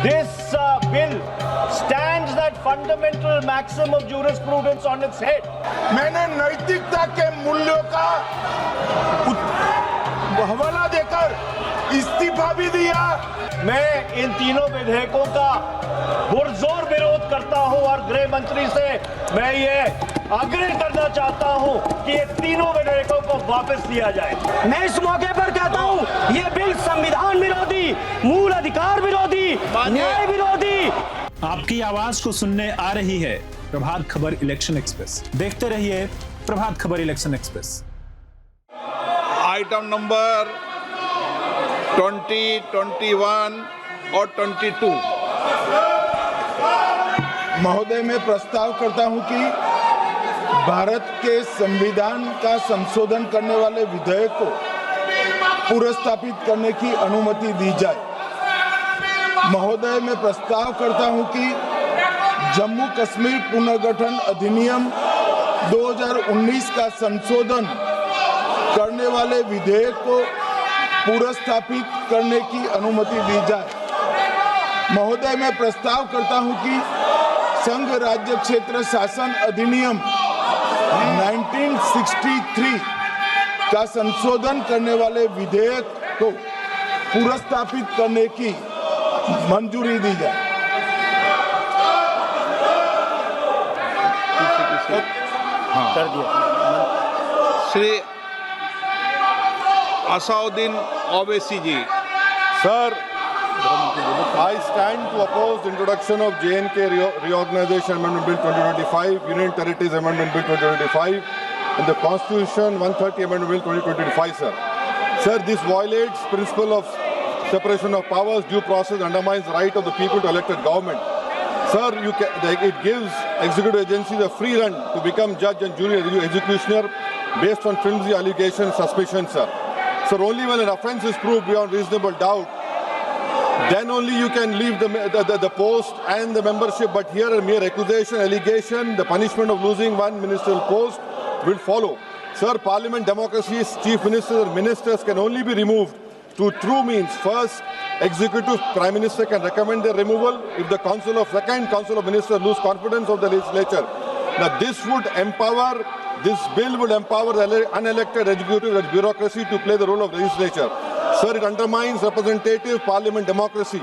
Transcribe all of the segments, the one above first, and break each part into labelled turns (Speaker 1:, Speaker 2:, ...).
Speaker 1: This bill stands that fundamental maxim of jurisprudence on its head.
Speaker 2: मैंने नैतिकता के मूल्यों का हवाला देकर इस्तीफा भी दिया।
Speaker 1: मैं इन तीनों विधेयकों का पुरजोर विरोध करता हूं और गृह मंत्री से मैं ये आग्रह करना चाहता हूं कि ये तीनों विधेयकों को वापस लिया जाए।
Speaker 3: मैं इस मौके पर कहता हूं ये बिल संविधान विरोधी, मूल अधिकार विरोधी, न्याय विरोधी।
Speaker 4: आपकी आवाज को सुनने आ रही है प्रभात खबर इलेक्शन एक्सप्रेस। देखते रहिए Prabhat Khabar election express.
Speaker 5: Item number 20, 21 और 22।
Speaker 2: महोदय, मैं प्रस्ताव करता हूं कि भारत के संविधान का संशोधन करने वाले विधेयक को पुनर्स्थापित करने की अनुमति दी जाए। महोदय, मैं प्रस्ताव करता हूं कि जम्मू कश्मीर पुनर्गठन अधिनियम 2019 का संशोधन करने वाले विधेयक को पुनर्स्थापित करने की अनुमति दी जाए। महोदय, मैं प्रस्ताव करता हूं कि संघ राज्य क्षेत्र शासन अधिनियम 1963 का संशोधन करने वाले विधेयक को पुनर्स्थापित करने की मंजूरी दी जाए।
Speaker 1: कर दिया।
Speaker 5: श्री असाउद्दीन ओवैसी जी।
Speaker 6: Sir, I stand to oppose the introduction of J&K Reorganization Amendment Bill 2025, Union Territories Amendment Bill 2025, and the Constitution 130 Amendment Bill 2025, sir. Sir, this violates principle of separation of powers, due process, undermines the right of the people to elected government. Sir, it gives executive agencies a free run to become judge and jury executioner based on flimsy allegations, suspicions, sir. Sir, only when an offence is proved beyond reasonable doubt, then only you can leave the post and the membership. But here a mere accusation, allegation, the punishment of losing one ministerial post will follow. Sir, Parliament democracy's chief ministers and ministers can only be removed through true means. First, executive prime minister can recommend their removal if the second council of ministers lose confidence of the legislature. Now this bill would empower the unelected executive bureaucracy to play the role of legislature. Sir, it undermines representative parliament democracy.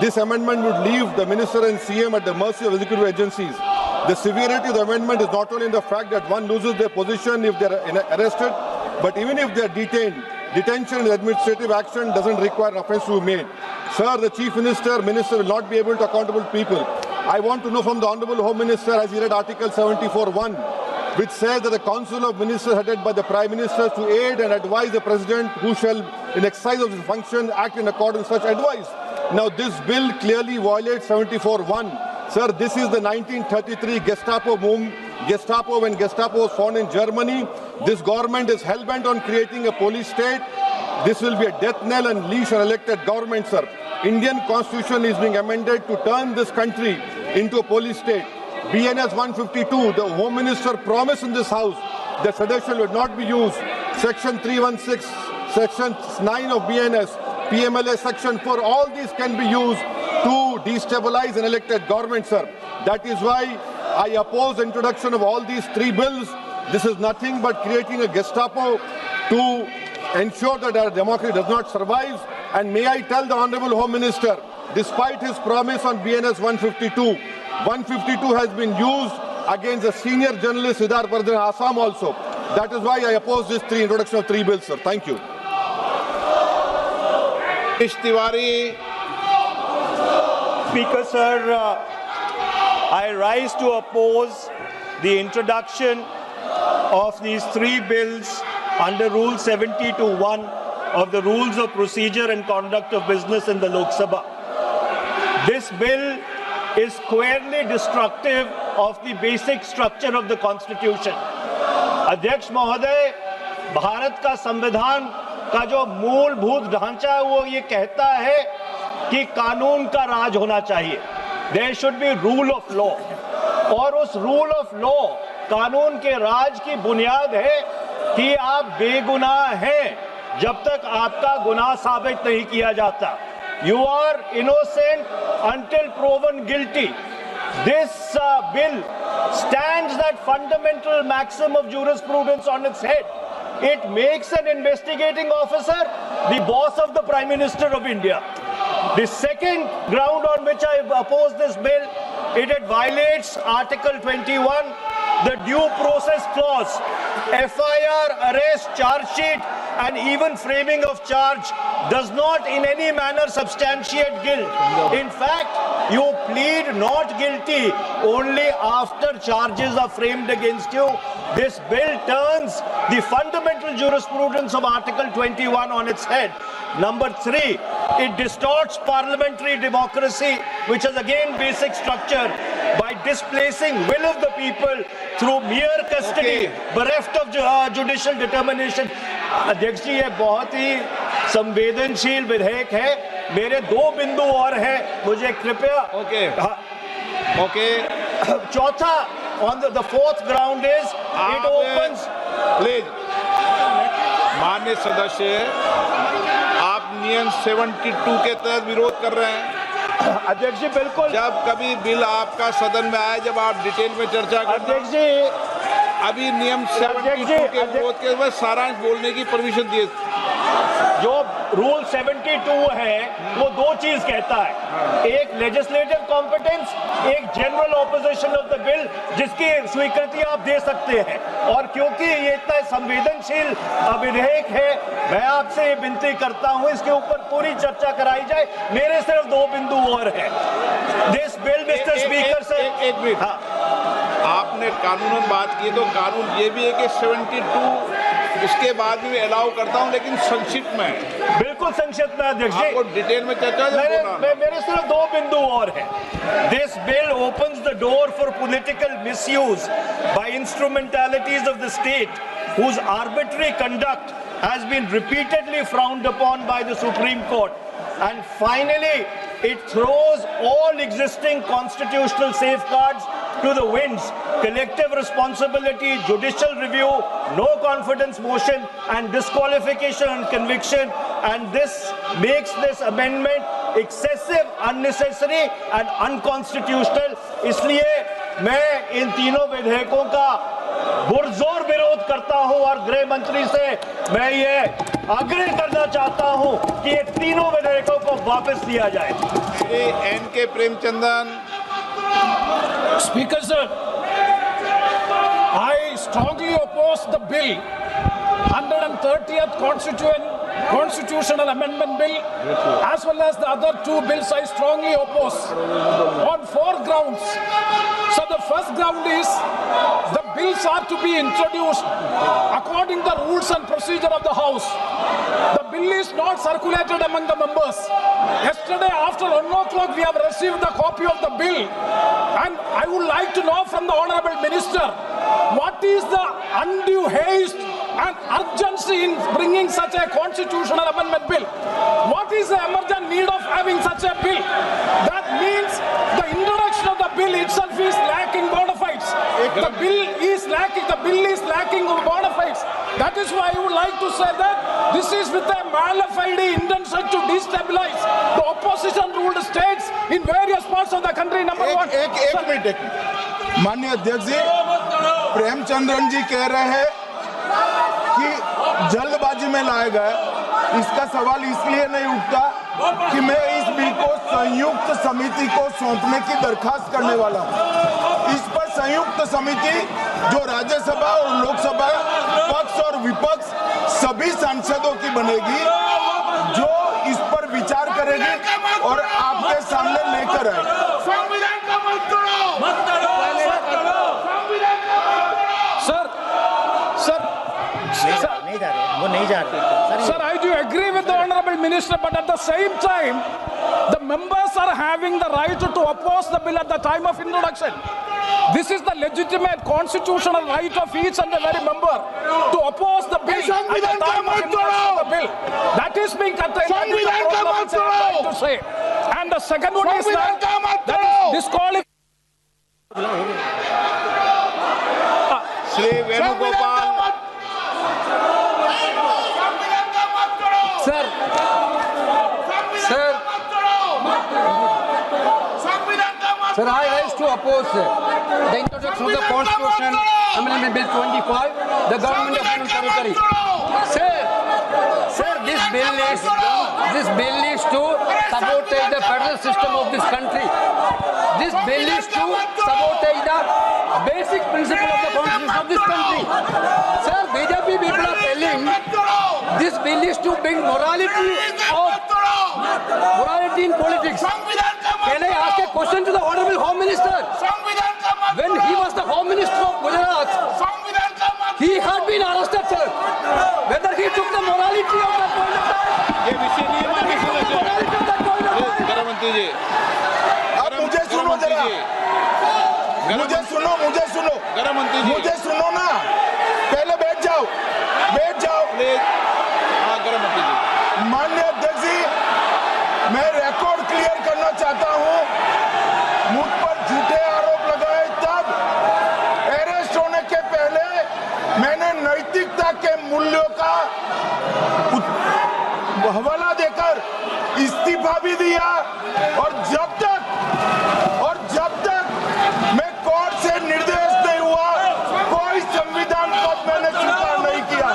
Speaker 6: This amendment would leave the minister and CM at the mercy of executive agencies. The severity of the amendment is not only in the fact that one loses their position if they are arrested, but even if they are detained. Detention and administrative action doesn't require an offence to be made. Sir, the chief minister will not be able to accountable people. I want to know from the Honourable Home Minister, as he read Article 74(1), which says that the Council of Ministers headed by the Prime Minister to aid and advise the President who shall, in exercise of his function, act in accordance with such advice. Now, this bill clearly violates 74(1). Sir, this is the 1933 Gestapo movement. When Gestapo was found in Germany, this government is hell-bent on creating a police state. This will be a death knell and leash on elected government, sir. Indian Constitution is being amended to turn this country into a police state. BNS 152, the Home Minister promised in this House that sedition would not be used. Section 316, Section 9 of BNS, PMLA Section 4, all these can be used to destabilize an elected government, sir. That is why I oppose the introduction of all these three bills. This is nothing but creating a Gestapo to ensure that our democracy does not survive. And may I tell the Honourable Home Minister, despite his promise on BNS 152, 152 has been used against a senior journalist, Siddharth Vardhan, Assam also. That is why I oppose this introduction of three bills, sir. Thank you.
Speaker 5: Tiwari.
Speaker 1: Speaker, sir, I rise to oppose the introduction of these three bills under Rule 70(1) of the Rules of Procedure and Conduct of Business in the Lok Sabha. This bill is squarely destructive of the basic structure of the Constitution. अध्यक्ष महोदय, भारत का संविधान का जो मूलभूत ढांचा है वो ये कहता है कि कानून का राज होना चाहिए. There should be rule of law. और उस रूल ऑफ लॉ, कानून के राज की बुनियाद है कि आप बेगुनाह हैं जब तक आपका गुनाह साबित नहीं किया जाता. you are innocent until proven guilty. This bill stands that fundamental maxim of jurisprudence on its head. It makes an investigating officer the boss of the Prime Minister of India. The second ground on which I oppose this bill, it violates Article 21, the due process clause. FIR, arrest, charge sheet, and even framing of charge does not in any manner substantiate guilt. In fact, you plead not guilty only after charges are framed against you. This bill turns the fundamental jurisprudence of Article 21 on its head. Number 3, it distorts parliamentary democracy, which is again basic structure, by displacing will of the people through mere custody, bereft of judicial determination. अध्यक्ष जी, ये बहुत ही संवेदनशील विधेयक है. मेरे 2 बिंदु और हैं, मुझे कृपया.
Speaker 5: ओके.
Speaker 1: चौथा, on the fourth ground is it opens.
Speaker 5: Please माननीय सदस्य, आप नियम 72 के तहत विरोध कर रहे हैं.
Speaker 1: अध्यक्ष जी बिल्कुल.
Speaker 5: जब कभी बिल आपका सदन में आए, जब आप डिटेल में चर्चा करते हैं.
Speaker 1: अध्यक्ष जी,
Speaker 5: अभी नियम 72 के विरोध के बाद सारांश बोलने की परमिशन दिए.
Speaker 1: जो रूल 72 है वो 2 चीज कहता है. एक लेजिस्लेटिव कॉम्पिटेंस, एक general opposition of the bill, जिसकी स्वीकृति आप दे सकते हैं. और क्योंकि ये इतना संवेदनशील विधेयक है, मैं आपसे ये विनती करता हूं इसके ऊपर पूरी चर्चा कराई जाए. मेरे सिर्फ 2 बिंदु और हैं. This bill, mister speaker sir,
Speaker 5: एक मिनट.
Speaker 1: हाँ,
Speaker 5: आपने कानूनन बात की, तो कानून ये भी है कि 72 उसके बाद भी अलाउ करता हूं, लेकिन संक्षिप्त में.
Speaker 1: बिल्कुल संक्षिप्त में अध्यक्ष जी.
Speaker 5: आपको डिटेल में चर्चा
Speaker 1: मेरे सिर्फ 2 बिंदु और हैं. This bill opens the door for political misuse by instrumentalities of the state whose arbitrary conduct has been repeatedly frowned upon by the Supreme Court. And finally, it throws all existing constitutional safeguards to the winds. Collective responsibility, judicial review, no confidence motion, and disqualification and conviction. And this makes this amendment excessive, unnecessary, and unconstitutional. इसलिए मैं इन तीनों विधेयकों का पुरजोर विरोध करता हूं और गृह मंत्री से मैं ये आग्रह करना चाहता हूं कि ये तीनों विधेयकों को वापस लिया जाए.
Speaker 5: Shri N.K. Premachandran.
Speaker 7: Speaker sir, I strongly oppose the bill, 130th Constitutional Amendment Bill, as well as the other 2 bills I strongly oppose on 4 grounds. So the first ground is the bills are to be introduced according to the rules and procedure of the House. The bill is not circulated among the members. Yesterday after 1 o'clock we have received the copy of the bill, and I would like to know from the Honourable Minister, what is the undue haste and urgency in bringing such a constitutional amendment bill? What is the emergent need of having such a bill? That means the introduction of the bill itself is lacking bona fides. The bill is lacking bona fides. That is why I would like to say that this is with a mala fide intention to destabilize the opposition ruled states in various parts of the country. Number one.
Speaker 2: एक minute. माननीय अध्यक्ष जी, प्रेमचंद्रन जी कह रहे हैं कि जल्दबाजी में लाया गया. इसका सवाल इसलिए नहीं उठता कि मैं इस बिल को संयुक्त समिति को सौंपने की दरखास्त करने वाला हूं. इस पर संयुक्त समिति जो राज्यसभा और लोकसभा पक्ष और विपक्ष सभी सांसदों की बनेगी, जो इस पर विचार करेगी और आपके सामने लेकर आएगी.
Speaker 7: Sir, I do agree with the Honourable Minister, but at the same time, the members are having the right to oppose the bill at the time of introduction. This is the legitimate constitutional right of each and every member to oppose the bill at the time of introduction of the bill. That is being contained in the program, which I am trying to say. And the second one is that is disqualified.
Speaker 5: Shri Venugopal.
Speaker 8: Sir Sir, I rise to oppose the introduction of the Constitution Amendment Bill 25, the Government of Union Territory. Sir, this bill is to sabotage the federal system of this country. This bill is to sabotage the basic principle of the Constitution of this country. Sir, BJP people are telling this bill is to bring morality in politics. Can I ask a question to the Honorable Home Minister? When he was the Home Minister of Gujarat, he had been arrested, sir. Whether he took the morality of that point of time,
Speaker 5: ये विषय नहीं है माननीय सदस्य।
Speaker 8: morality of that point of time.
Speaker 5: गृह मंत्री जी,
Speaker 2: अब मुझे सुनो जरा, मुझे सुनो
Speaker 5: गृह मंत्री जी,
Speaker 2: मुझे सुनो ना, पहले बैठ जाओ।
Speaker 5: प्लीज। हाँ, गृह मंत्री जी।
Speaker 2: माननीय अध्यक्ष जी, मैं रिकॉर्ड क्लियर करना चाहता हूं। मुझ पर झूठे आरोप लगाए तब अरेस्ट होने के पहले मैंने नैतिकता के मूल्यों का हवाला देकर इस्तीफा भी दिया और जब तक मैं कोर्ट से निर्देश नहीं हुआ कोई संविधान पद मैंने स्वीकार नहीं किया।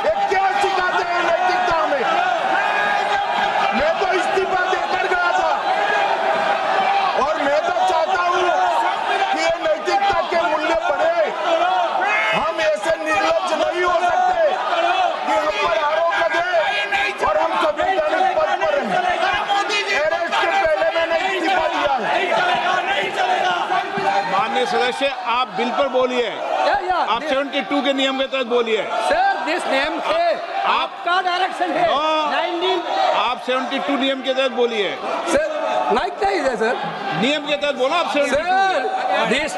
Speaker 2: ये क्या सिखाते हैं नैतिकता में? मैं तो इस्तीफा देकर गया था और मैं तो चाहता हूं कि ये नैतिकता के मूल्य बढ़े। हम ऐसे निर्लज्ज नहीं हो सकते कि हम पर आरोप लगे और हम संवैधानिक पद पर रहें। अरेस्ट के पहले मैंने इस्तीफा दिया है।
Speaker 5: माननीय सदस्य, आप बिल पर बोलिए। आप 72 के नियम के तहत बोलिए।
Speaker 8: Sir, this name है, आपका डायरेक्शन है। 19
Speaker 5: आप 72 नियम के तहत बोलिए।
Speaker 8: सर, माइक नहीं है सर।
Speaker 5: नियम के तहत बोला आप 72।
Speaker 8: सर, this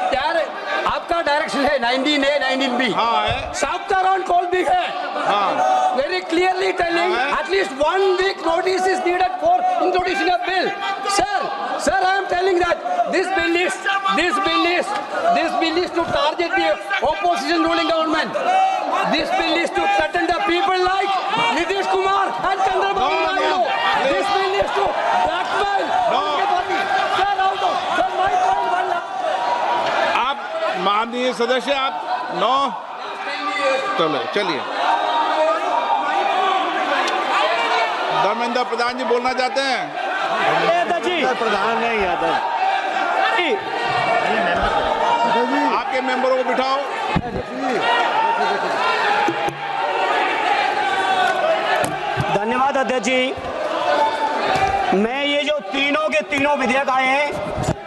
Speaker 8: आपका डायरेक्शन है 19A, 19B।
Speaker 5: हाँ है।
Speaker 8: South around call भी है।
Speaker 5: हाँ।
Speaker 8: Very clearly telling at least 1 week notice is needed for introducing a bill. Sir, I am telling that this bill is to target the opposition ruling government. This bill is to threaten the people like Nitish Kumar and Chandrababu Naidu. This bill is to blackmail. Sir, out of sir, my point one.
Speaker 5: आप माननीय सदस्य, आप 9 चलिए। धर्मेंद्र प्रधान जी बोलना चाहते हैं?
Speaker 1: प्रधान नहीं यादव।
Speaker 5: आपके मेंबरों को बिठाओ।
Speaker 3: धन्यवाद अध्यक्ष जी। मैं ये जो तीनों के तीनों विधेयक आए हैं,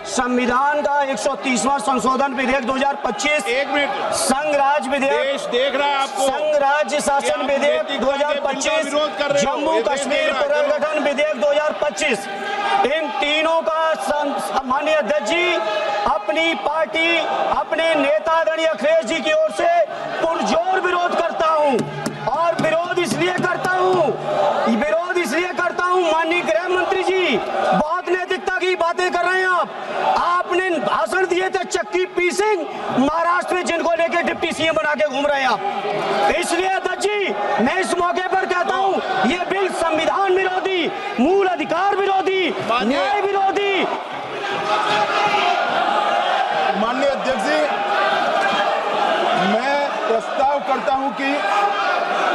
Speaker 3: संविधान का 130वां संशोधन विधेयक 2025,
Speaker 5: 1 मिनट,
Speaker 3: संघ राज्य विधेयक,
Speaker 5: देश देख रहा है आपको।
Speaker 3: संघ राज्य शासन विधेयक 2025, जम्मू कश्मीर पुनर्गठन विधेयक 2025, इन तीनों का माननीय अध्यक्ष जी अपनी पार्टी, अपने नेतागण अखिलेश जी की ओर से पुरजोर विरोध करता हूं। और विरोध इसलिए करता हूं माननीय गृह मंत्री जी, बहुत नैतिकता की बातें कर रहे हैं आपने भाषण दिए थे चक्की पी सिंह महाराष्ट्र में, जिनको लेके डिप्टी सीएम बना के घूम रहे हैं आप। इसलिए अध्यक्ष जी, मैं इस मौके पर कहता हूं ये बिल संविधान विरोधी, मूल अधिकार विरोधी, न्याय विरोधी।
Speaker 2: माननीय अध्यक्ष जी, मैं प्रस्ताव करता हूं कि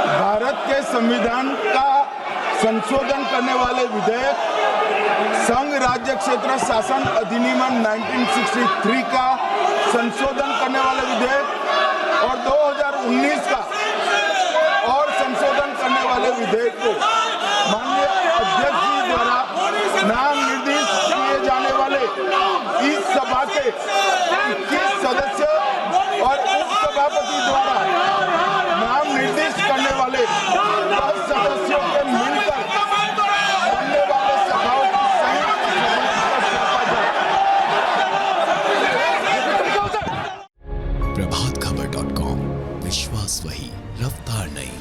Speaker 2: भारत के संविधान का संशोधन करने वाले विधेयक, संघ राज्य क्षेत्र शासन अधिनियम 1963 का संशोधन करने वाले विधेयक और 2019 का और संशोधन करने वाले विधेयक को माननीय अध्यक्ष जी द्वारा नाम निर्देशित किए जाने वाले इस सभा के 21 सदस्य और उपसभापति द्वारा नाम निर्दिष्ट करने वाले 10 सदस्यों के मिलकर बनने वाले सभाओं की संयुक्त
Speaker 9: प्रभातखबर.com, विश्वास वही, रफ्तार नहीं।